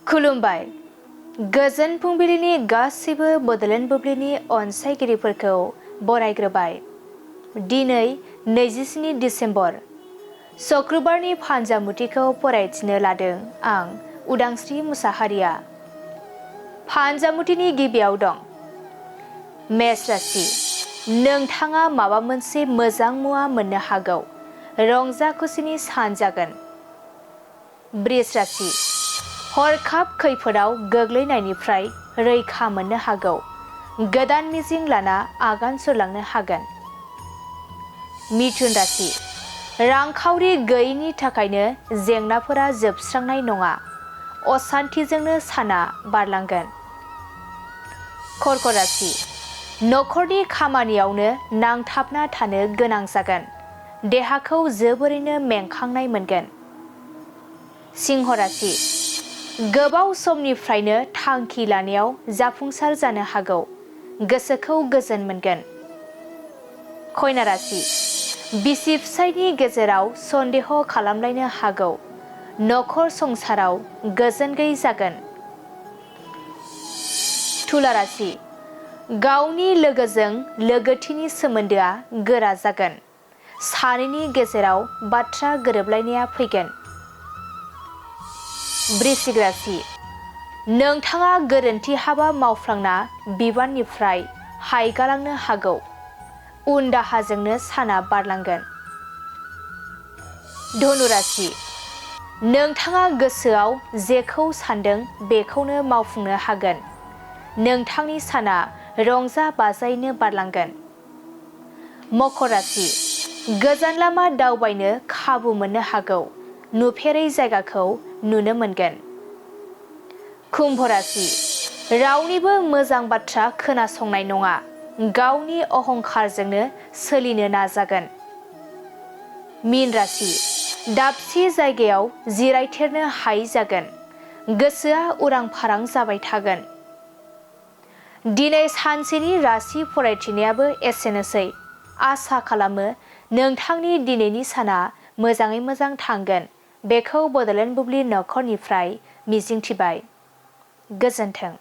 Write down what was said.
खुलुमबाय। गोजोन फुंबिलिनि गासैबो बड'लेण्ड बुब्लिनि अनसायगिरिफोरखौ बरायग्रोबाय। दिनै 27 दिसेम्बर शुक्रबारनि फानजामुथिखौ फरायथिनो लादों आं उदांस्रि मुसाहारिया। फानजामुथिनि गिबियाव दं मेष राशि। नोंथाङा माबा मोनसे मोजां मुवा मोननो हागौ। रंजा खुसिनि सान जागोन। बृष राशि। हरखाब खैफोदाव गोग्लैनायनिफ्राय रैखा मोननो हागौ। गोदान मिजिं लाना आगान सुरलांनो हागोन। मिथुन राशि। रांखावरि गैयैनि थाखायनो जेंनाफोरा जोबस्रांनाय नङा। असान्थिजोंनो साना बारलांगोन। कर्क राशि। नखरनि खामानियावनो नांथाबना थानो गोनां जागोन। देहाखौ जोबोरैनो मेंखांनाय मोनगोन। सिंह राशि। गोबाव समनिफ्रायनो थांखि लानायाव जाफुंसार जानो हागौ। गोसोखौ गोजोन मोनगोन। कन्या राशि। बिसि फिसायनि गेजेराव सन्देह खालामलायनो हागौ। नखर संसाराव गोजोन गैयै जागोन। तुला राशि। गावनि लोगोजों लोगोथिनि सोमोन्दोआ गोरा जागोन। सानैनि गेजेराव बाथ्रा गोरोबलायनाया फैगोन। वृश्चिक राशि। नोंथाङा गोरोन्थि हाबा मावफ्लांना बिबाननिफ्राय हायगालांनो हागौ। उन दाहाजोंनो साना बारलांगोन। धनु राशि। नोंथाङा गोसोआव जेखौ सानदों बेखौनो मावफुंनो हागोन। नोंथांनि साना रंजा बाजायैनो बारलांगोन। मकर राशि। गोजान लामा दावबायनो खाबु मोननो हागौ। नुफेरै जायगाखौ नुनो मोनगोन। कुम्भ राशि। रावनिबो मोजां बाथ्रा खोनासंनाय नङा। गावनि अहंखारजोंनो सोलिनो नाजागोन। मीन राशि। दाबसे जायगायाव जिरायथेरनो हायै जागोन। गोसोआ उरां फारां जाबाय थागोन। दिनै सानसेनि राशि फरायथिनायाबो एसेनोसै। आसा खालामो नोंथांनि दिनैनि साना मोजाङै मोजां थांगोन। बेखौ बड'लेण्ड बुब्लि नखरनिफ्राय मिजिंथिबाय। गोजोन्थों।